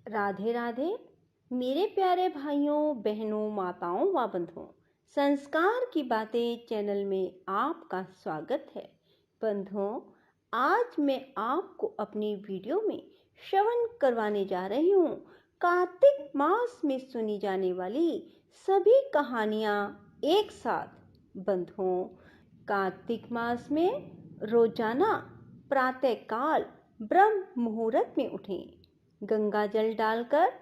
राधे राधे मेरे प्यारे भाइयों बहनों माताओं व बंधुओं, संस्कार की बातें चैनल में आपका स्वागत है। बंधुओं, आज मैं आपको अपनी वीडियो में श्रवण करवाने जा रही हूँ कार्तिक मास में सुनी जाने वाली सभी कहानियाँ एक साथ। बंधुओं, कार्तिक मास में रोजाना प्रातःकाल ब्रह्म मुहूर्त में उठें, गंगा जल डालकर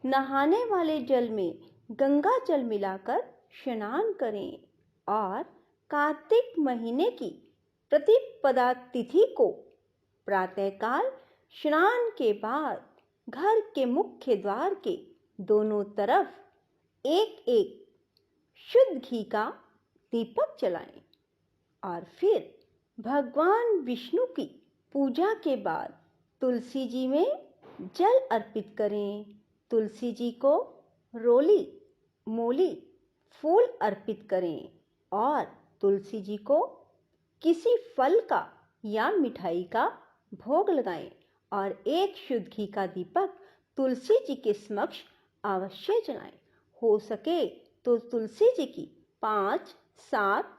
नहाने वाले जल में गंगा जल मिलाकर स्नान करें और कार्तिक महीने की प्रतिपदा तिथि को प्रातःकाल स्नान के बाद घर के मुख्य द्वार के दोनों तरफ एक एक शुद्ध घी का दीपक जलाएं और फिर भगवान विष्णु की पूजा के बाद तुलसी जी में जल अर्पित करें। तुलसी जी को रोली मोली फूल अर्पित करें और तुलसी जी को किसी फल का या मिठाई का भोग लगाएं और एक शुद्ध घी का दीपक तुलसी जी के समक्ष अवश्य जलाएं। हो सके तो तुलसी जी की 5-7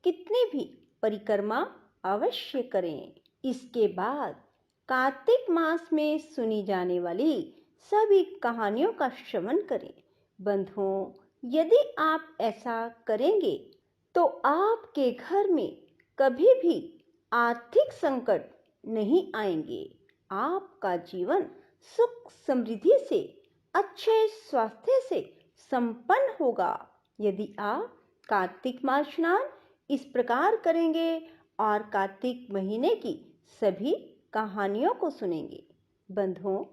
कितनी भी परिक्रमा अवश्य करें। इसके बाद कार्तिक मास में सुनी जाने वाली सभी कहानियों का श्रवण करें। बंधुओं, यदि आप ऐसा करेंगे तो आपके घर में कभी भी आर्थिक संकट नहीं आएंगे। आपका जीवन सुख समृद्धि से, अच्छे स्वास्थ्य से संपन्न होगा। यदि आप कार्तिक मास स्नान इस प्रकार करेंगे और कार्तिक महीने की सभी कहानियों को सुनेंगे। बंधुओं,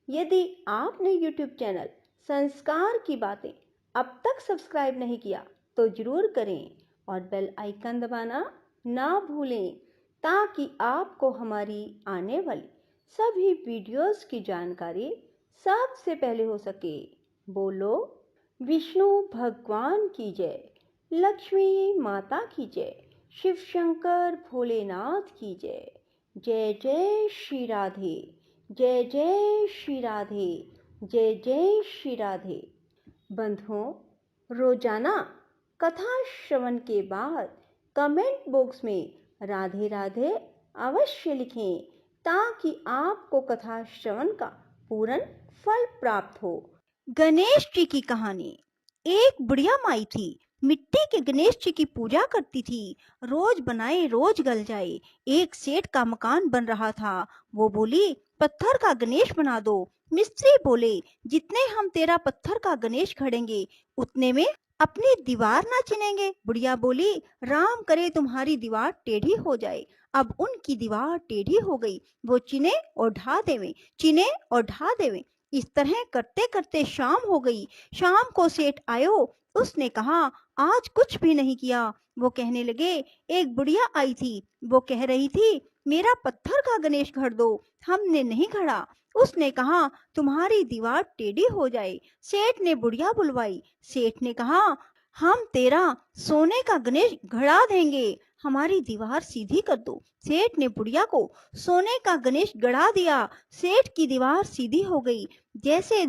यदि आपने YouTube चैनल संस्कार की बातें अब तक सब्सक्राइब नहीं किया तो जरूर करें और बेल आइकन दबाना ना भूलें ताकि आपको हमारी आने वाली सभी वीडियोस की जानकारी सबसे पहले हो सके। बोलो विष्णु भगवान की जय, लक्ष्मी माता की जय, शिव शंकर भोलेनाथ की जय। जय जय श्री राधे, जय जय श्री राधे, जय जय श्री राधे। बंधुओं, रोजाना कथा श्रवण के बाद कमेंट बॉक्स में राधे राधे अवश्य लिखें ताकि आपको कथा श्रवण का पूर्ण फल प्राप्त हो। गणेश जी की कहानी। एक बुढ़िया माई थी, मिट्टी के गणेश जी की पूजा करती थी। रोज बनाए रोज गल जाए। एक सेठ का मकान बन रहा था। वो बोली, पत्थर का गणेश बना दो। मिस्त्री बोले, जितने हम तेरा पत्थर का गणेश घड़ेंगे उतने में अपनी दीवार ना चिनेंगे। बुढ़िया बोली, राम करे तुम्हारी दीवार टेढ़ी हो जाए। अब उनकी दीवार टेढ़ी हो गई। वो चिने और ढा देवे, चिने और ढा देवे। इस तरह करते करते शाम हो गई। शाम को सेठ आयो। उसने कहा, आज कुछ भी नहीं किया। वो कहने लगे, एक बुढ़िया आई थी। वो कह रही थी, मेरा पत्थर का गणेश घड़ दो। हमने नहीं घड़ा। उसने कहा, तुम्हारी दीवार टेढ़ी हो जाए। सेठ ने बुढ़िया बुलवाई। सेठ ने कहा, हम तेरा सोने का गणेश घड़ा देंगे, हमारी दीवार सीधी कर दो। सेठ ने बुढ़िया को सोने का गणेश गढ़ा दिया। सेठ की दीवार सीधी हो गई। जैसे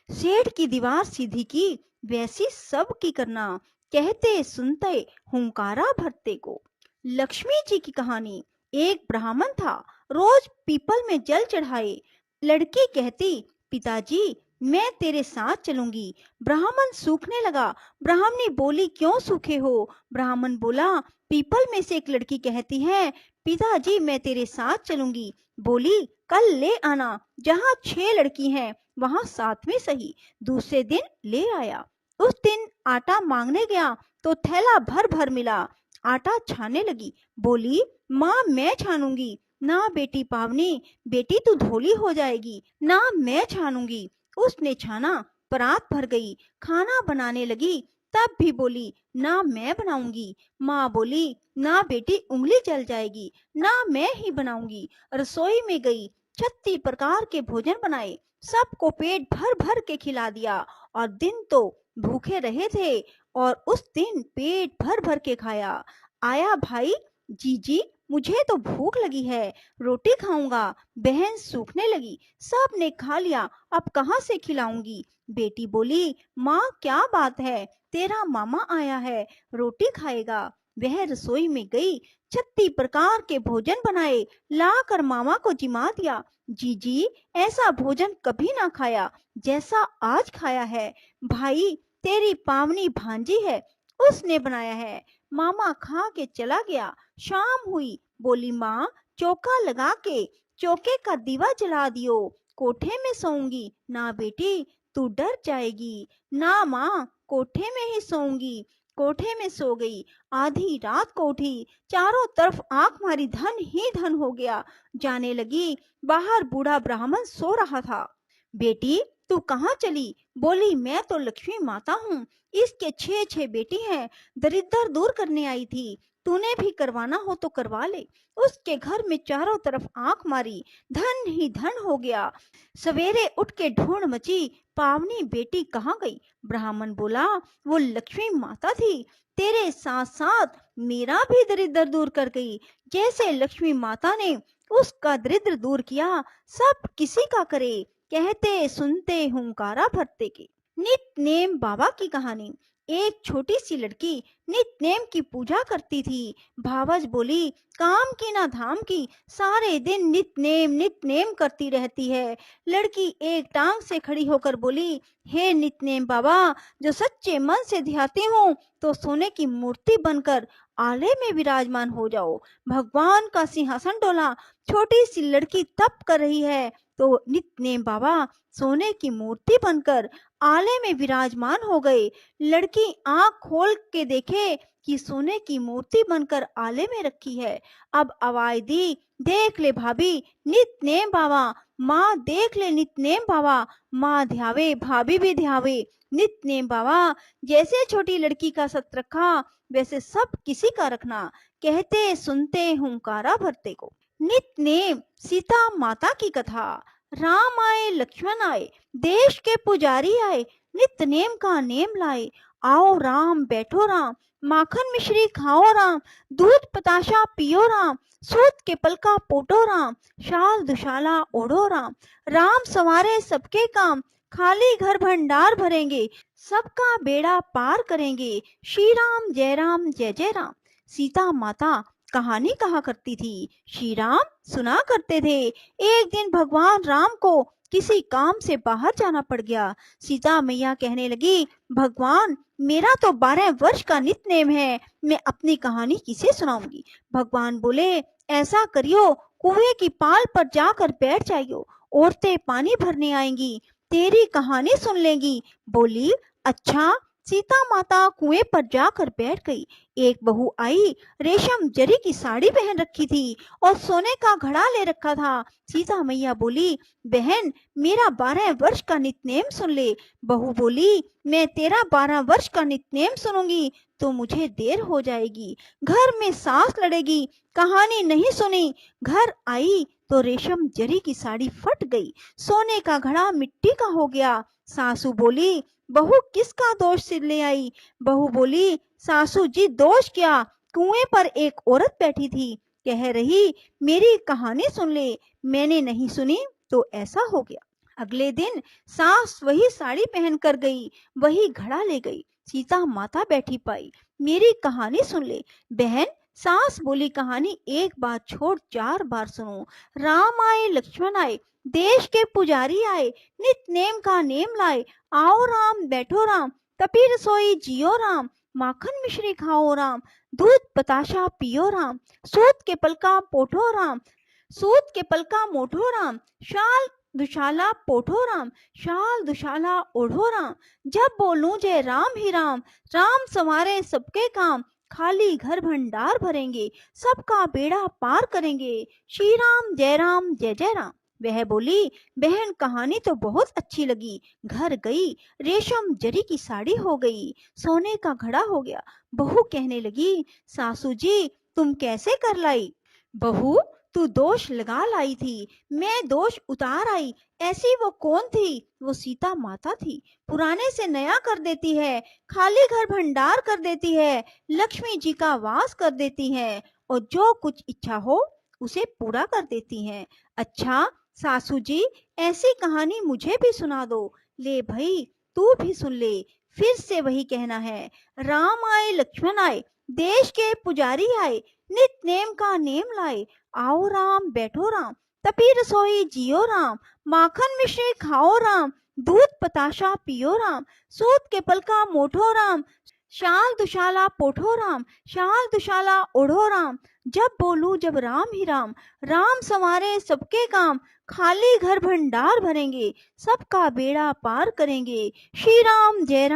सेठ की दीवार सीधी की वैसी सब की करना। कहते सुनते हुंकारा भरते को। लक्ष्मी जी की कहानी। एक ब्राह्मण था, रोज पीपल में जल चढ़ाए। लड़की कहती, पिताजी मैं तेरे साथ चलूंगी। ब्राह्मण सूखने लगा। ब्राह्मणी बोली, क्यों सूखे हो? ब्राह्मण बोला, पीपल में से एक लड़की कहती है, पिताजी मैं तेरे साथ चलूंगी। बोली, कल ले आना। जहाँ 6 लड़की हैं वहां 7वीं सही। दूसरे दिन ले आया। उस दिन आटा मांगने गया तो थैला भर भर मिला। आटा छाने लगी। बोली, माँ मैं छानूंगी। ना बेटी पावनी, बेटी तू धोली हो जाएगी। ना मैं छानूंगी। उसने छाना, परात भर गई। खाना बनाने लगी, तब भी बोली, ना मैं बनाऊंगी। माँ बोली, ना बेटी उंगली जल जाएगी। ना मैं ही बनाऊंगी। रसोई में गई, 36 प्रकार के भोजन बनाए। सबको पेट भर भर के खिला दिया। और दिन तो भूखे रहे थे और उस दिन पेट भर भर के खाया। आया भाई जीजी मुझे तो भूख लगी है, रोटी खाऊंगा। बहन सूखने लगी, सब ने खा लिया, अब कहाँ से खिलाऊंगी। बेटी बोली, माँ क्या बात है, तेरा मामा आया है, रोटी खाएगा। वह रसोई में गई, 36 प्रकार के भोजन बनाए, लाकर मामा को जिमा दिया। जीजी, ऐसा भोजन कभी ना खाया जैसा आज खाया है। भाई, तेरी पावनी भांजी है, उसने बनाया है। मामा खा के चला गया। शाम हुई, बोली माँ, चौका लगा के चौके का दीवा जला दियो, कोठे में सोऊंगी। ना बेटी, तू डर जाएगी। ना माँ, कोठे में ही सोऊंगी। कोठे में सो गई। आधी रात को उठी, चारों तरफ आंख मारी, धन ही धन हो गया। जाने लगी, बाहर बूढ़ा ब्राह्मण सो रहा था। बेटी, तू कहाँ चली? बोली, मैं तो लक्ष्मी माता हूँ, इसके 6 बेटी हैं, दरिद्र दूर करने आई थी, तूने भी करवाना हो तो करवा ले। उसके घर में चारों तरफ आंख मारी, धन ही धन हो गया। सवेरे उठ के ढूंढ मची, पावनी बेटी कहाँ गई? ब्राह्मण बोला, वो लक्ष्मी माता थी, तेरे साथ साथ मेरा भी दरिद्र दूर कर गई। जैसे लक्ष्मी माता ने उसका दरिद्र दूर किया, सब किसी का करे। कहते सुनते हुंकारा भरते के। नित बाबा की कहानी। एक छोटी सी लड़की नित की पूजा करती थी। भावज बोली, काम की ना धाम की, सारे दिन नित नेम करती रहती है। लड़की एक टांग से खड़ी होकर बोली, हे नित बाबा, जो सच्चे मन से ध्याती हूँ तो सोने की मूर्ति बनकर आले में विराजमान हो जाओ। भगवान का सिंहासन डोला। छोटी सी लड़की तप कर रही है तो नित बाबा सोने की मूर्ति बनकर आले में विराजमान हो गए। लड़की आंख खोल के देखे कि सोने की मूर्ति बनकर आले में रखी है। अब आवाज दी, देख ले भाभी, नित बाबा। माँ देख ले, नित बाबा। माँ ध्यावे, भाभी भी ध्यावे। नित बाबा, जैसे छोटी लड़की का सत रखा, वैसे सब किसी का रखना। कहते सुनते हुंकारा भरते को। नित सीता माता की कथा। राम आए, लक्ष्मण आए, देश के पुजारी आए, नित नेम का नेम लाए। आओ राम, बैठो राम, माखन मिश्री खाओ राम, दूध बताशा पियो राम, सूत के पलका पोटो राम, शाल दुशाला ओढ़ो राम। राम संवारे सबके काम, खाली घर भंडार भरेंगे, सबका बेड़ा पार करेंगे। श्री राम जय जय राम। सीता माता कहानी कहा करती थी, श्री राम सुना करते थे। एक दिन भगवान राम को किसी काम से बाहर जाना पड़ गया। सीता मैया कहने लगी, भगवान, मेरा तो 12 वर्ष का नित नेम है, मैं अपनी कहानी किसे सुनाऊंगी? भगवान बोले, ऐसा करियो, कुएं की पाल पर जाकर बैठ जाइयो, औरतें पानी भरने आएंगी, तेरी कहानी सुन लेंगी। बोली, अच्छा। सीता माता कुएं पर जाकर बैठ गई। एक बहू आई, रेशम जरी की साड़ी पहन रखी थी और सोने का घड़ा ले रखा था। सीता मैया बोली, बहन, मेरा 12 वर्ष का नितनेम सुन ले। बहू बोली, मैं तेरा 12 वर्ष का नितनेम सुनूंगी तो मुझे देर हो जाएगी, घर में सास लड़ेगी, कहानी नहीं सुनी। घर आई तो रेशम जरी की साड़ी फट गई, सोने का घड़ा मिट्टी का हो गया। सासू बोली, बहू किसका दोष सिर ले आई? बहू बोली, सासू जी दोष क्या, कुएं पर एक औरत बैठी थी, कह रही, मेरी कहानी सुन ले। मैंने नहीं सुनी तो ऐसा हो गया। अगले दिन सास वही साड़ी पहन कर गई, वही घड़ा ले गई। सीता माता बैठी पाई, मेरी कहानी सुन ले। बहन, सास बोली, कहानी एक बार छोड़ 4 बार सुनो। राम आए, लक्ष्मण आए, देश के पुजारी आए, नित नेम का नेम लाए। आओ राम, बैठो राम, तपी रसोई जियो राम, माखन मिश्री खाओ राम, दूध बताशा पियो राम, सूत के पलका पोठो राम, सूत के पलका मोठो राम, शाल दुशाला पोठो राम, शाल दुशाला ओढ़ो राम। जब बोलूं जय राम ही राम, राम संवारे सबके काम, खाली घर भंडार भरेंगे, सबका बेड़ा पार करेंगे। श्री राम जय जय राम। वह बोली, बहन, कहानी तो बहुत अच्छी लगी। घर गई, रेशम जरी की साड़ी हो गई, सोने का घड़ा हो गया। बहू कहने लगी, सासू जी तुम कैसे कर लाई? बहू, तू दोष लगा लाई थी, मैं दोष उतार आई। ऐसी वो कौन थी? वो सीता माता थी, पुराने से नया कर देती है, खाली घर भंडार कर देती है, लक्ष्मी जी का वास कर देती है, और जो कुछ इच्छा हो उसे पूरा कर देती हैं। अच्छा सासू जी, ऐसी कहानी मुझे भी सुना दो। ले भाई, तू भी सुन ले। फिर से वही कहना है, राम आए लक्ष्मण आए, देश के पुजारी आए, नित नेम का नेम लाए। आओ राम बैठो राम, तपी रसोई जियो राम, माखन मिश्री खाओ राम, दूध बताशा पियो राम, सूत के पलका मोठो राम, शाल दुशाला पोठो राम, शाल दुशाला ओढ़ो राम। जब बोलूं जब राम ही राम, राम संवारे सबके काम, खाली घर भंडार भरेंगे, सबका बेड़ा पार करेंगे। श्री राम जय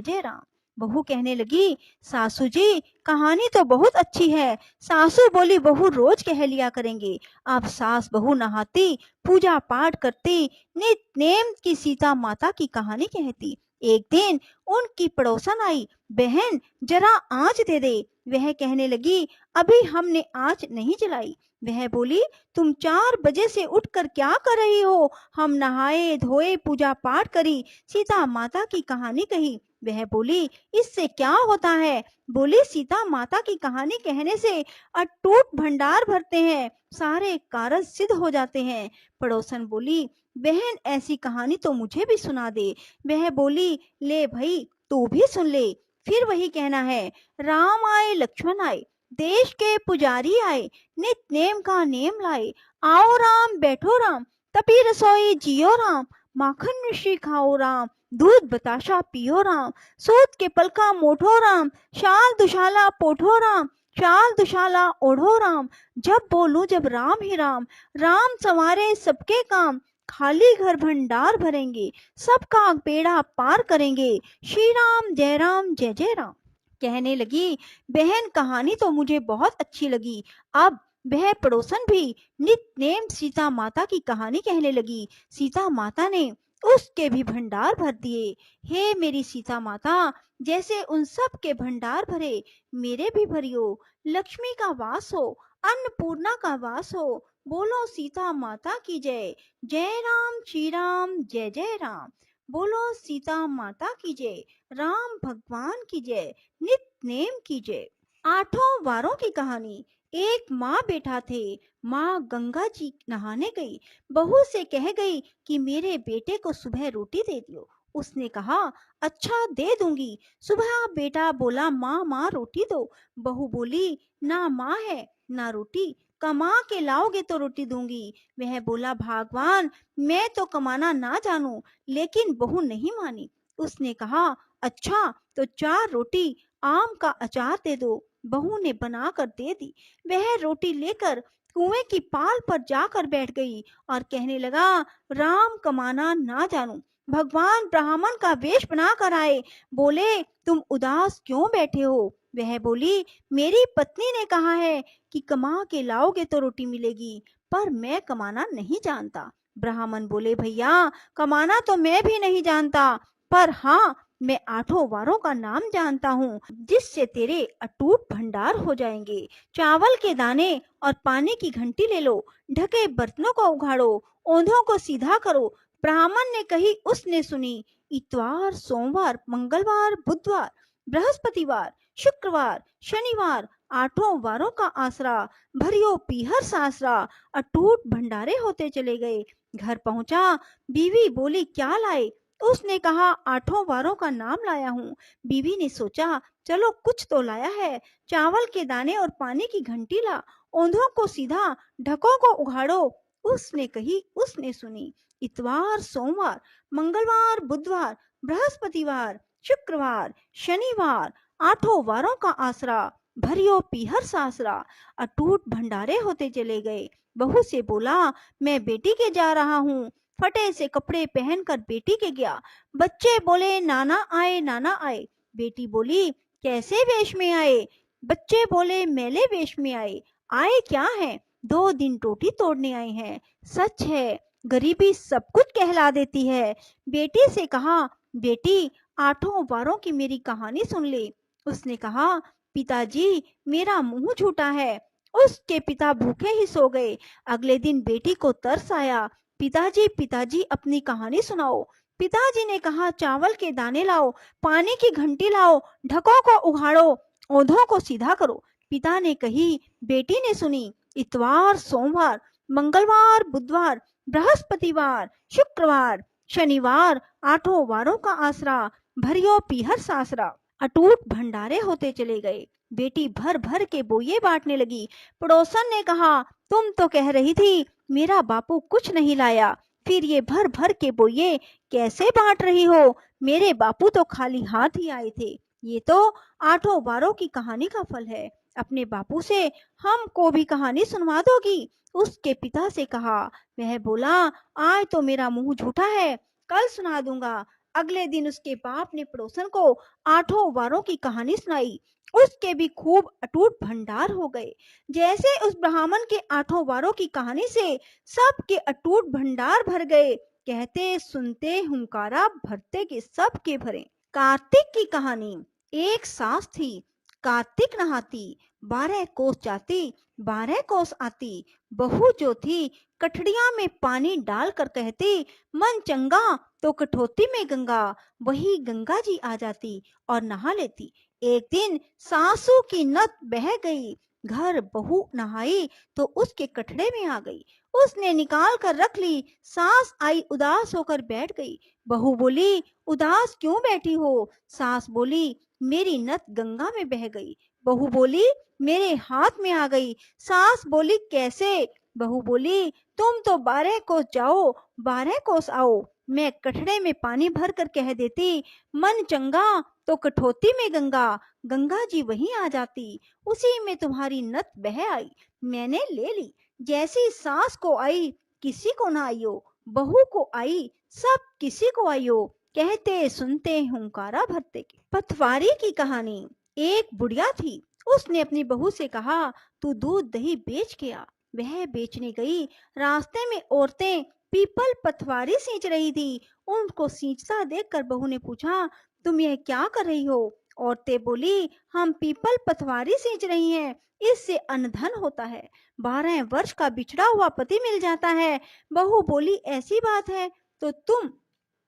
जय राम। बहू कहने लगी, सासू जी कहानी तो बहुत अच्छी है। सासू बोली, बहू रोज कह लिया करेंगे। अब सास बहू नहाती, पूजा पाठ करती, नित नेम की सीता माता की कहानी कहती। एक दिन उनकी पड़ोसन आई, बहन जरा आंच दे दे। वह कहने लगी, अभी हमने आंच नहीं जलाई। वह बोली, तुम 4 बजे से उठकर क्या कर रही हो? हम नहाए धोए पूजा पाठ करी, सीता माता की कहानी कही। वह बोली, इससे क्या होता है? बोली, सीता माता की कहानी कहने से अटूट भंडार भरते हैं, सारे कारज सिद्ध हो जाते हैं। पड़ोसन बोली, बहन ऐसी कहानी तो मुझे भी सुना दे। वह बोली, ले भाई तू भी सुन ले। फिर वही कहना है, राम आए लक्ष्मण आए, देश के पुजारी आए, नित नेम का नेम लाए। आओ राम बैठो राम, तपी रसोई जियो राम, माखन मिश्री खाओ राम, दूध बताशा पियो राम, सूत के पलका मोठो राम, शाल दुशाला पोठो राम, शाल दुशाला ओढ़ो राम। जब बोलूं जब राम ही राम, राम संवारे सबके काम, खाली घर भंडार भरेंगे, सबका बेड़ा पार करेंगे। श्री राम जय जय राम। कहने लगी, बहन कहानी तो मुझे बहुत अच्छी लगी। अब वह पड़ोसन भी नित नेम सीता माता की कहानी कहने लगी। सीता माता ने उसके भी भंडार भर दिए। हे मेरी सीता माता, जैसे उन सब के भंडार भरे, मेरे भी भरियो। लक्ष्मी का वास हो, अन्नपूर्णा का वास हो। बोलो सीता माता की जय। जय राम श्री राम जय राम। बोलो सीता माता की जय, राम भगवान की जय, नित नेम की जय। 8 वारों की कहानी। एक माँ बेटा थे। माँ गंगा जी नहाने गई, बहू से कह गई कि मेरे बेटे को सुबह रोटी दे दियो। उसने कहा, अच्छा दे दूंगी। सुबह बेटा बोला, माँ माँ रोटी दो। बहू बोली, ना माँ है ना रोटी, कमा के लाओगे तो रोटी दूंगी। वह बोला, भगवान मैं तो कमाना ना जानू। लेकिन बहू नहीं मानी। उसने कहा, अच्छा तो 4 रोटी आम का अचार दे दो। बहू ने बनाकर दे दी। वह रोटी लेकर कुएं की पाल पर जाकर बैठ गई और कहने लगा, राम कमाना ना जानू। भगवान ब्राह्मण का वेश बना कर आए। बोले, तुम उदास क्यों बैठे हो? वह बोली, मेरी पत्नी ने कहा है कि कमा के लाओगे तो रोटी मिलेगी, पर मैं कमाना नहीं जानता। ब्राह्मण बोले, भैया कमाना तो मैं भी नहीं जानता, पर हाँ मैं 8 वारों का नाम जानता हूँ, जिससे तेरे अटूट भंडार हो जाएंगे। चावल के दाने और पानी की घंटी ले लो, ढके बर्तनों को उघाड़ो, ओंधों को सीधा करो। ब्राह्मण ने कही, उसने सुनी। इतवार सोमवार मंगलवार बुधवार बृहस्पतिवार शुक्रवार शनिवार 8 वारों का आसरा, भरियो पीहर सासरा, अटूट भंडारे होते चले गए। घर पहुंचा, बीवी बोली, क्या लाए? उसने कहा, 8 वारों का नाम लाया हूँ। बीवी ने सोचा, चलो कुछ तो लाया है। चावल के दाने और पानी की घंटी ला, ओंधों को सीधा, ढकों को उघाड़ो। उसने कही, उसने सुनी। इतवार सोमवार मंगलवार बुधवार बृहस्पतिवार शुक्रवार शनिवार 8 वारों का आसरा, भरियो पीहर सासरा, अटूट भंडारे होते चले गए। बहू से बोला, मैं बेटी के जा रहा हूँ। फटे से कपड़े पहनकर बेटी के गया। बच्चे बोले, नाना आए नाना आए। बेटी बोली, कैसे वेश में आए? बच्चे बोले, मैले वेश में आए। आए क्या है? 2 दिन रोटी तोड़ने आए हैं। सच है, गरीबी सब कुछ कहला देती है। बेटी से कहा, बेटी 8 वारों की मेरी कहानी सुन ले। उसने कहा, पिताजी मेरा मुंह झूठा है। उसके पिता भूखे ही सो गए। अगले दिन बेटी को तरस आया। पिताजी पिताजी अपनी कहानी सुनाओ। पिताजी ने कहा, चावल के दाने लाओ, पानी की घंटी लाओ, ढकों को उघाड़ो, ओंधों को सीधा करो। पिता ने कही, बेटी ने सुनी। इतवार, सोमवार, मंगलवार, बुधवार, बृहस्पतिवार, शुक्रवार, शनिवार, 8 वारों का आसरा, भरियो पीहर सासरा। अटूट भंडारे होते चले गए। बेटी भर भर के बोये बांटने लगी। पड़ोसन ने कहा, तुम तो कह रही थी मेरा बापू कुछ नहीं लाया, फिर ये भर भर के बोये कैसे बांट रही हो? मेरे बापू तो खाली हाथ ही आए थे। ये तो 8 वारों की कहानी का फल है। अपने बापू से हमको भी कहानी सुनवा दोगी? उसके पिता से कहा। वह बोला, आज तो मेरा मुंह झूठा है, कल सुना दूंगा। अगले दिन उसके बाप ने पड़ोसन को 8 वारों की कहानी सुनाई। उसके भी खूब अटूट भंडार हो गए। जैसे उस ब्राह्मण के 8 वारों की कहानी से सबके अटूट भंडार भर गए। कहते सुनते हुंकारा भरते के सबके भरे। कार्तिक की कहानी। एक सास थी, कार्तिक नहाती, 12 कोस जाती, 12 कोस आती। बहू जो थी कठड़िया में पानी डालकर कहती, मन चंगा तो कठौती में गंगा। वही गंगा जी आ जाती और नहा लेती। एक दिन सासू की नत बह गई। घर बहू नहाई तो उसके कठड़े में आ गई। उसने निकाल कर रख ली। सास आई उदास होकर बैठ गई। बहू बोली, उदास क्यों बैठी हो? सास बोली, मेरी नत गंगा में बह गई। बहू बोली, मेरे हाथ में आ गई। सास बोली, कैसे? बहू बोली, तुम तो 12 कोस जाओ, 12 कोस आओ। मैं कठड़े में पानी भर कर कह देती, मन चंगा तो कठौती में गंगा। गंगा जी वहीं आ जाती। उसी में तुम्हारी नत बह आई, मैंने ले ली। जैसी सास को आई किसी को ना आइयो, बहू को आई सब किसी को आइयो। कहते सुनते हुंकारा भरते के। पथवारी की कहानी। एक बुढ़िया थी। उसने अपनी बहू से कहा, तू दूध दही बेच के आ। वह बेचने गई। रास्ते में औरतें पीपल पथवारी सींच रही थी। उनको सींचता देखकर बहू ने पूछा, तुम यह क्या कर रही हो? औरतें बोली, हम पीपल पथवारी सींच रही हैं, इससे अनधन होता है, 12 वर्ष का बिछड़ा हुआ पति मिल जाता है। बहू बोली, ऐसी बात है तो तुम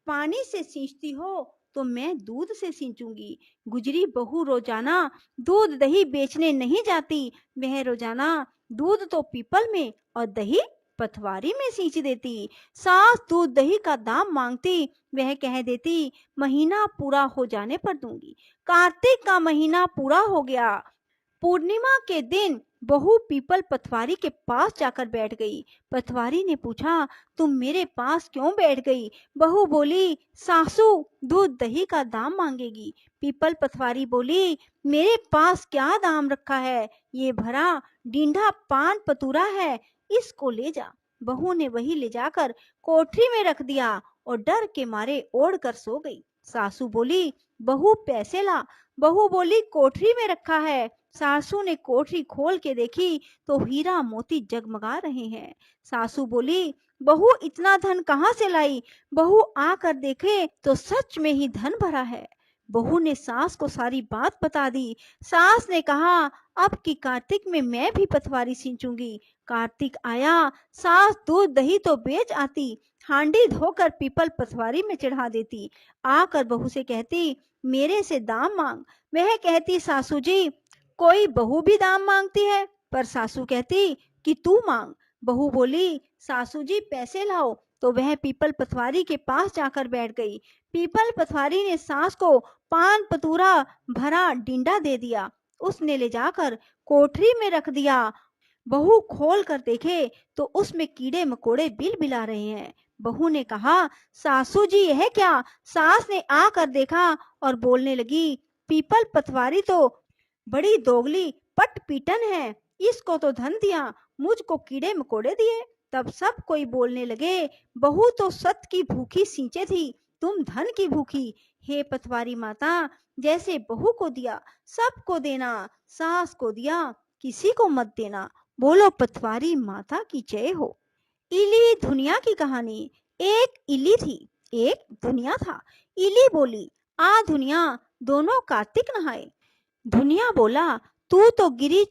पानी से सींचती हो तो मैं दूध से सींचूंगी। गुजरी बहू रोजाना दूध दही बेचने नहीं जाती। वह रोजाना दूध तो पीपल में और दही पथवारी में सींच देती। सास दूध दही का दाम मांगती। वह कह देती, महीना पूरा हो जाने पर दूंगी। कार्तिक का महीना पूरा हो गया। पूर्णिमा के दिन बहू पीपल पथवारी के पास जाकर बैठ गई। पथवारी ने पूछा, तुम मेरे पास क्यों बैठ गई? बहू बोली, सासू दूध दही का दाम मांगेगी। पीपल पथवारी बोली, मेरे पास क्या दाम रखा है? ये भरा डींढा पान पतूरा है, इसको ले जा। बहू ने वही ले जाकर कोठरी में रख दिया और डर के मारे ओढ़ कर सो गई। सासू बोली, बहू पैसे ला। बहू बोली, कोठरी में रखा है। सासू ने कोठरी खोल के देखी तो हीरा मोती जगमगा रहे हैं। सासू बोली, बहू इतना धन कहाँ से लाई? बहू आकर देखे तो सच में ही धन भरा है। बहू ने सास को सारी बात बता दी। सास ने कहा, अब की कार्तिक में मैं भी पथवारी सींचूंगी। कार्तिक आया, सास दूध दही तो बेच आती, हांडी धोकर पीपल पथवारी में चढ़ा देती। आकर बहू से कहती, मेरे से दाम मांग। वह कहती, सासू जी कोई बहू भी दाम मांगती है, पर सासू कहती कि तू मांग। बहू बोली, सासू जी पैसे लाओ। तो वह पीपल पथवारी के पास जाकर बैठ गई। पीपल पथवारी ने सास को पान पतूरा भरा डींडा दे दिया। उसने ले जाकर कोठरी में रख दिया। बहू खोल कर देखे तो उसमें कीड़े मकोड़े बिल बिला रहे हैं। बहू ने कहा, सासू जी यह क्या? सास ने आकर देखा और बोलने लगी, पीपल पथवारी तो बड़ी दोगली पट पीटन है, इसको तो धन दिया, मुझको कीड़े मकोड़े दिए। तब सब कोई बोलने लगे, बहू तो सत की भूखी सींचे थी, तुम धन की भूखी। हे पथवारी माता, जैसे बहू को दिया सबको देना, सास को दिया किसी को मत देना। बोलो पथवारी माता की जय हो। इली दुनिया की कहानी। एक इली थी, एक दुनिया था। इली बोली, आ दुनिया, दोनों कार्तिक नहाए। दुनिया बोला, तू तो गिरी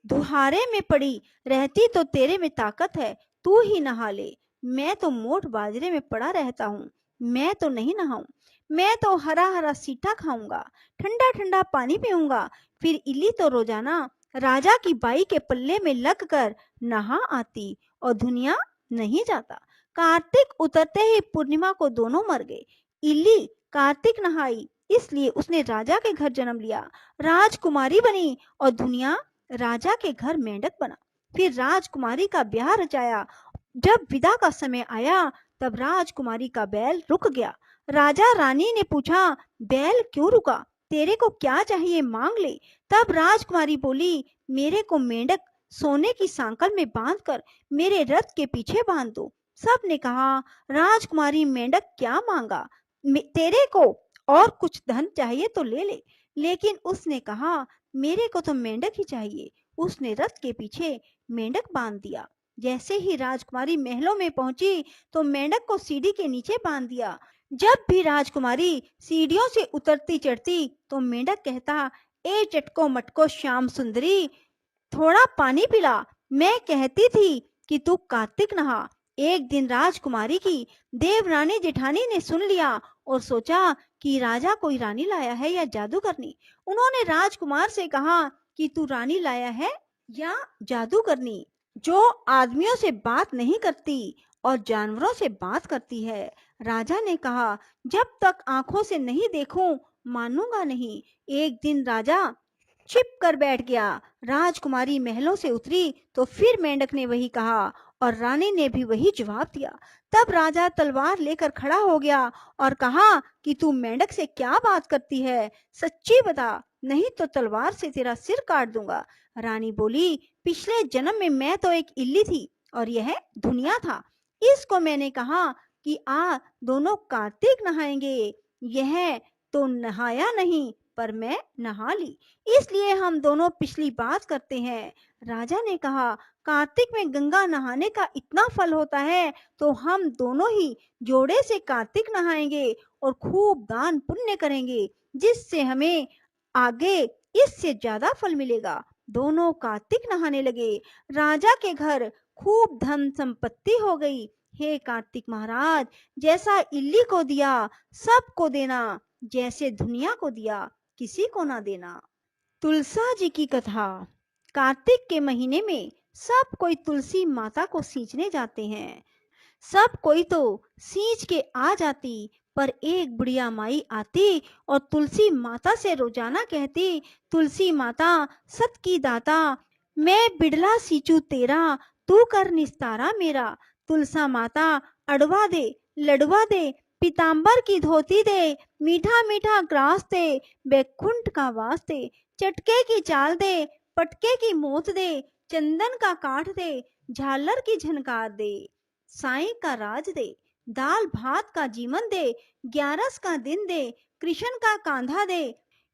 दुहारे में पड़ी रहती तो तेरे में ताकत है, तू ही नहा ले। मैं तो मोट बाजरे में पड़ा रहता हूँ, मैं तो नहीं नहाऊं। मैं तो हरा हरा सीटा खाऊंगा, ठंडा ठंडा पानी पीऊंगा। फिर इली तो रोजाना राजा की बाई के पल्ले में लगकर नहा आती और दुनिया नहीं जाता। कार्तिक उतरते ही पूर्णिमा को दोनों मर गए। इल्ली कार्तिक नहाई इसलिए उसने राजा के घर जन्म लिया, राजकुमारी बनी और दुनिया राजा के घर मेंढक बना। फिर राजकुमारी का ब्याह रचाया। जब विदा का समय आया तब राजकुमारी का बैल रुक गया। राजा रानी ने पूछा, बैल क्यों रुका? तेरे को क्या चाहिए मांग ले। तब राजकुमारी बोली, मेरे को मेंढक सोने की सांकल में बांधकर मेरे रथ के पीछे बांध दो। सब ने कहा, राजकुमारी मेंढक क्या मांगा, तेरे को और कुछ धन चाहिए तो ले ले। लेकिन उसने कहा, मेरे को तो मेंढक ही चाहिए। उसने रथ के पीछे मेंढक बांध दिया। जैसे ही राजकुमारी महलों में पहुंची तो मेंढक को सीढ़ी के नीचे बांध दिया। जब भी राजकुमारी सीढ़ियों से उतरती चढ़ती तो मेंढक कहता, ए चटको मटको श्याम सुंदरी, थोड़ा पानी पिला। मैं कहती थी कि तू कार्तिक नहा। एक दिन राजकुमारी की देवरानी जेठानी ने सुन लिया और सोचा कि राजा कोई रानी लाया है या जादूगरनी। उन्होंने राजकुमार से कहा कि तू रानी लाया है या जादूगरनी जो आदमियों से बात नहीं करती और जानवरों से बात करती है। राजा ने कहा, जब तक आंखों से नहीं देखूं मानूंगा नहीं। एक दिन राजा छिप कर बैठ गया। राजकुमारी महलों से उतरी तो फिर मेंढक ने वही कहा और रानी ने भी वही जवाब दिया। तब राजा तलवार लेकर खड़ा हो गया और कहा कि तू मेंढक से क्या बात करती है, सच्ची बता, नहीं तो तलवार से तेरा सिर काट दूंगा। रानी बोली, पिछले जन्म में मैं तो एक इल्ली थी और यह दुनिया था। इसको मैंने कहा कि आ दोनों कार्तिक नहाएंगे। यह तो नहाया नहीं पर मैं नहा ली, इसलिए हम दोनों पिछली बात करते हैं। राजा ने कहा, कार्तिक में गंगा नहाने का इतना फल होता है तो हम दोनों ही जोड़े से कार्तिक नहाएंगे और खूब दान पुण्य करेंगे, जिससे हमें आगे इससे ज्यादा फल मिलेगा। दोनों कार्तिक नहाने लगे। राजा के घर खूब धन संपत्ति हो गई। हे कार्तिक महाराज, जैसा इल्ली को दिया सबको देना, जैसे दुनिया को दिया किसी को ना देना। तुलसा जी की कथा। कार्तिक के महीने में सब कोई तुलसी माता को सींचने जाते हैं। सब कोई तो सींच के आ जाती, पर एक बुढ़िया माई आती और तुलसी माता से रोजाना कहती, तुलसी माता सत की दाता, मैं बिड़ला सींचू तेरा, तू कर निस्तारा मेरा। तुलसा माता अड़वा दे, लड़वा दे, पीतांबर की धोती दे, मीठा मीठा ग्रास दे, बैकुंठ का वास दे, चटके की चाल दे, पटके की मोत दे, चंदन का काठ दे, झालर की झनकार दे, साईं का राज दे, दाल भात का जीवन दे, ग्यारस का दिन दे, कृष्ण का कांधा दे।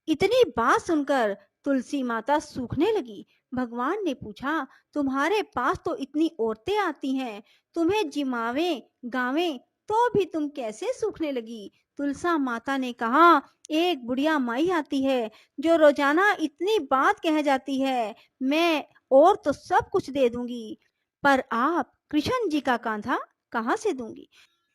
इतनी बात सुनकर तुलसी माता सूखने लगी। भगवान ने पूछा, तुम्हारे पास तो इतनी औरतें आती हैं, तुम्हें जिमावे गावे तो भी तुम कैसे सूखने लगी? तुलसा माता ने कहा, एक बुढ़िया माई आती है जो रोजाना इतनी बात कह जाती है, मैं और तो सब कुछ दे दूंगी, पर आप कृष्ण जी का कांधा कहाँ से दूंगी?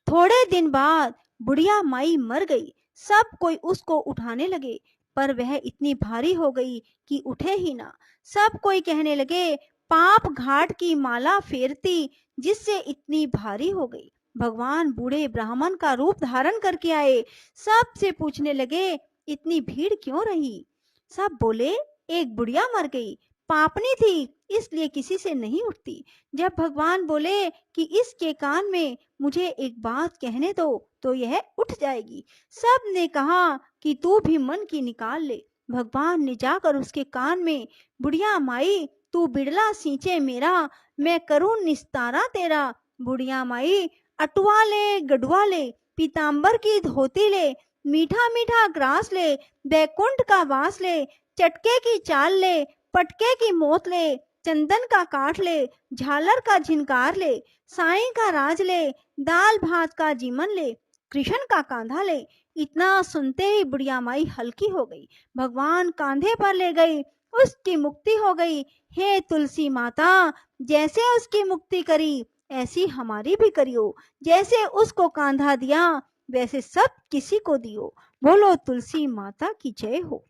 थोड़े दिन बाद बुढ़िया माई मर गई। सब कोई उसको उठाने लगे, पर वह इतनी भारी हो गई कि उठे ही ना। सब कोई कहने लगे, पाप घाट की माला फेरती जिससे इतनी भारी हो गई। भगवान बूढ़े ब्राह्मण का रूप धारण करके आए। सबसे पूछने लगे, इतनी भीड़ क्यों रही? सब बोले, एक बुढ़िया मर गई, पापनी थी इसलिए किसी से नहीं उठती। जब भगवान बोले कि इसके कान में मुझे एक बात कहने दो तो यह उठ जाएगी, सब ने कहा कि तू भी मन की निकाल ले। भगवान ने जाकर उसके कान में, बुढ़िया माई तू बिड़ला सींचे मेरा, मैं करूं निस्तारा तेरा। बुढ़िया माई अटवा ले, गढ़वा ले, पीतांबर की धोती ले, मीठा मीठा ग्रास ले, बैकुंठ का वास ले, चटके की चाल ले, पटके की मोत ले, चंदन का काठ ले, झालर का झिनकार ले, साईं का राज ले, दाल भात का जीवन ले, कृष्ण का कांधा ले। इतना सुनते ही बुढ़िया माई हल्की हो गई। भगवान कांधे पर ले गई, उसकी मुक्ति हो गई। हे तुलसी माता, जैसे उसकी मुक्ति करी ऐसी हमारी भी करियो, जैसे उसको कांधा दिया वैसे सब किसी को दियो। बोलो तुलसी माता की जय हो।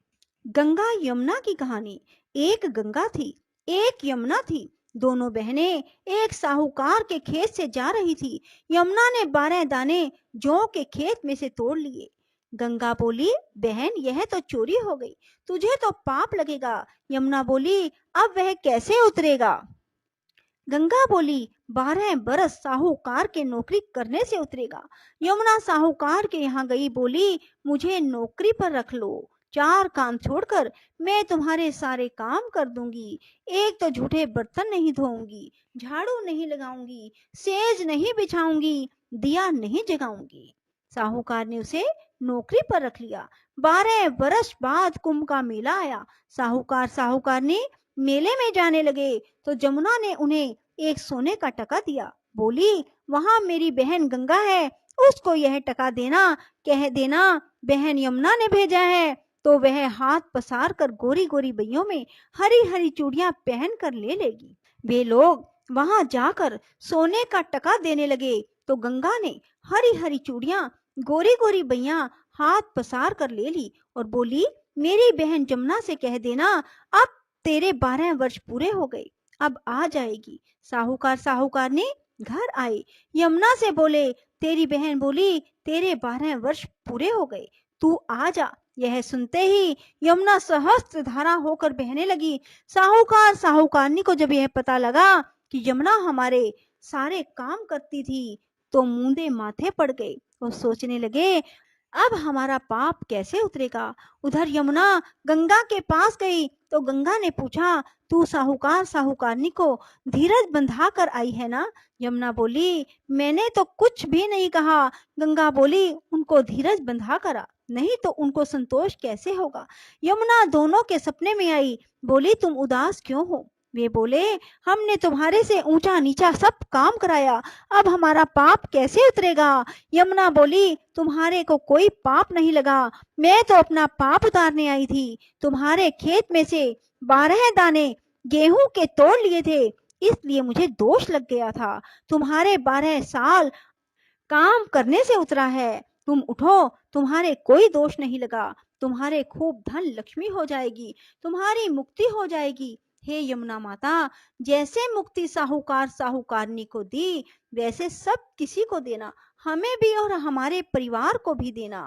गंगा यमुना की कहानी। एक गंगा थी, एक यमुना थी। दोनों बहनें एक साहूकार के खेत से जा रही थी। यमुना ने 12 दाने जौ के खेत में से तोड़ लिए। गंगा बोली, बहन यह तो चोरी हो गई, तुझे तो पाप लगेगा। यमुना बोली, अब वह कैसे उतरेगा? गंगा बोली, 12 बरस साहूकार के नौकरी करने से उतरेगा। यमुना साहूकार के यहाँ गई, बोली, मुझे नौकरी पर रख लो, 4 काम छोड़कर मैं तुम्हारे सारे काम कर दूंगी। एक तो झूठे बर्तन नहीं धोऊंगी, झाड़ू नहीं लगाऊंगी, सेज नहीं बिछाऊंगी, दिया नहीं जगाऊंगी। साहूकार ने उसे नौकरी पर रख लिया। 12 वर्ष बाद कुंभ का मेला आया। साहूकार ने मेले में जाने लगे तो जमुना ने उन्हें एक सोने का टका दिया। बोली, वहां मेरी बहन गंगा है, उसको यह टका देना, कह देना बहन यमुना ने भेजा है। तो वह हाथ पसार कर गोरी गोरी बइयों में हरी हरी चूड़ियां पहन कर ले लेगी। वे लोग वहां जाकर सोने का टका देने लगे तो गंगा ने हरी हरी चूड़ियां गोरी गोरी बइयां हाथ पसार कर ले ली और बोली, मेरी बहन जमुना से कह देना अब तेरे 12 वर्ष पूरे हो गए, अब आ जाएगी। साहूकार ने घर आए, यमुना से बोले, तेरी बहन बोली तेरे 12 वर्ष पूरे हो गए, तू आ जा। यह सुनते ही यमुना सहस्त्र धारा होकर बहने लगी। साहूकारनी को जब यह पता लगा कि यमुना हमारे सारे काम करती थी तो मूंदे माथे पड़ गए और सोचने लगे, अब हमारा पाप कैसे उतरेगा। उधर यमुना गंगा के पास गई तो गंगा ने पूछा, तू साहूकारनी को धीरज बंधा कर आई है ना? यमुना बोली, मैंने तो कुछ भी नहीं कहा। गंगा बोली, उनको धीरज बंधा करा, नहीं तो उनको संतोष कैसे होगा। यमुना दोनों के सपने में आई, बोली, तुम उदास क्यों हो? वे बोले, हमने तुम्हारे से ऊंचा नीचा सब काम कराया, अब हमारा पाप कैसे उतरेगा। यमुना बोली, तुम्हारे को कोई पाप नहीं लगा, मैं तो अपना पाप उतारने आई थी। तुम्हारे खेत में से 12 दाने गेहूं के तोड़ लिए थे, इसलिए मुझे दोष लग गया था। तुम्हारे 12 साल काम करने से उतरा है, तुम उठो, तुम्हारे कोई दोष नहीं लगा, तुम्हारे खूब धन लक्ष्मी हो जाएगी, तुम्हारी मुक्ति हो जाएगी। हे यमुना माता, जैसे मुक्ति साहूकारनी को दी वैसे सब किसी को देना, हमें भी और हमारे परिवार को भी देना।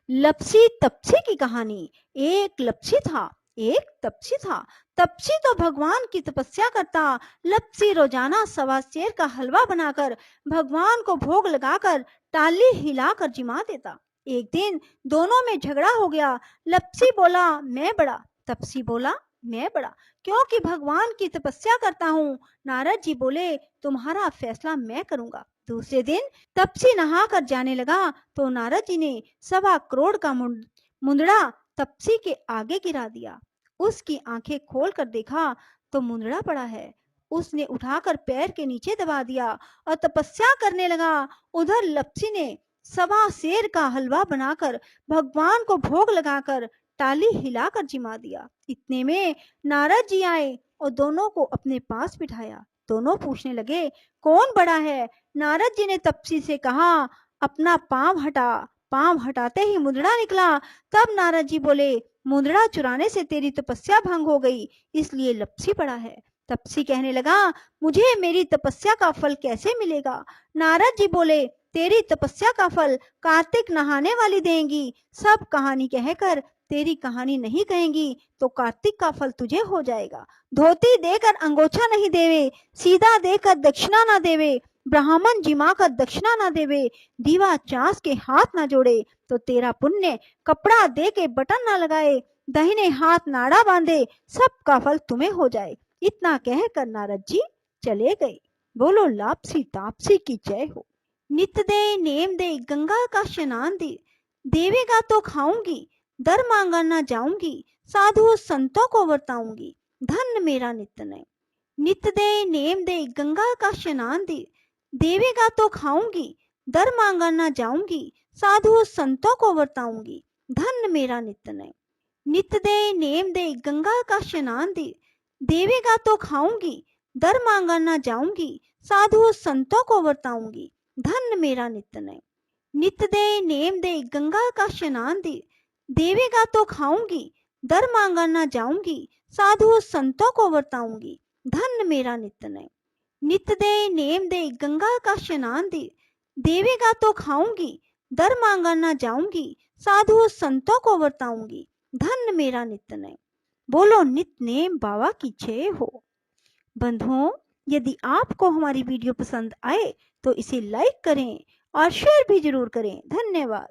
लपसी तपसी की कहानी। एक लपसी था, एक तपसी था। तपसी तो भगवान की तपस्या करता, लपसी रोजाना 1.25 सेर का हलवा बनाकर भगवान को भोग लगाकर टाली हिलाकर जिमा देता। एक दिन दोनों में झगड़ा हो गया। लपसी बोला, मैं बड़ा, तपसी बोला, मैं बड़ा, क्योंकि भगवान की तपस्या करता हूँ। नारद जी बोले, तुम्हारा फैसला मैं करूंगा। दूसरे दिन तपसी नहा कर जाने लगा तो नारद जी ने 1.25 करोड़ का मुंदड़ा तपसी के आगे गिरा दिया। उसकी आंखें खोल कर देखा तो मुंदड़ा पड़ा है। उसने उठाकर पैर के नीचे दबा दिया और तपस्या करने लगा। उधर लपसी ने 1.25 सेर का हलवा बनाकर भगवान को भोग लगाकर टाली हिलाकर जिमा दिया। इतने में नारद जी आए और दोनों को अपने पास बिठाया। दोनों पूछने लगे, कौन बड़ा है? नारद जी ने तपसी से कहा, अपना पांव हटा। पांव हटाते ही मुंदड़ा निकला। तब नारद जी बोले, मुंदड़ा चुराने से तेरी तपस्या भंग हो गई, इसलिए लपसी बड़ा है। तपसी कहने लगा, मुझे मेरी तपस्या का फल कैसे मिलेगा? नारद जी बोले, तेरी तपस्या का फल कार्तिक नहाने वाली देंगी। सब कहानी कहकर तेरी कहानी नहीं कहेंगी तो कार्तिक का फल तुझे हो जाएगा। धोती देकर अंगोछा नहीं देवे, सीधा देकर दक्षिणा ना देवे, ब्राह्मण जिमा कर दक्षिणा ना देवे, दीवा चास के हाथ ना जोड़े तो तेरा पुण्य कपड़ा दे के बटन ना लगाए, दाहिने हाथ नाड़ा बांधे, सबका फल तुम्हें हो जाए। इतना कहकर नारद जी चले गए। बोलो लापसी तापसी की जय हो। नित दे नेम दे गंगा का स्नान दे, देवेगा तो खाऊंगी, दर मांगा ना जाऊंगी, साधु संतों को वर्ताऊंगी, धन मेरा नित नेम। नित दे नेम दे गंगा का स्नान दे, देवेगा तो खाऊंगी, दर मांगा ना जाऊंगी, साधु संतों को वर्ताऊंगी, धन मेरा नित नेम। नित दे नेम दे गंगा का स्नान दे, देवेगा तो खाऊंगी, दर मांगा ना जाऊंगी, साधु संतों को वर्ताऊंगी, धन मेरा नित नेम। नित दे नेम दे गंगा का स्नान दे, देवेगा तो खाऊंगी, दर मांगा ना जाऊंगी, साधु संतों को वर्ताऊंगी, धन्य मेरा नित्य नेम। नित्य दे नेम दे गंगा का स्नान दे, देवेगा तो खाऊंगी, दर मांगा ना जाऊंगी, साधु संतों को वर्ताऊंगी, धन्य मेरा नित्य नेम। बोलो नित्य नेम बाबा की जय हो। बंधुओं, यदि आपको हमारी वीडियो पसंद आए तो इसे लाइक करें और शेयर भी जरूर करें। धन्यवाद।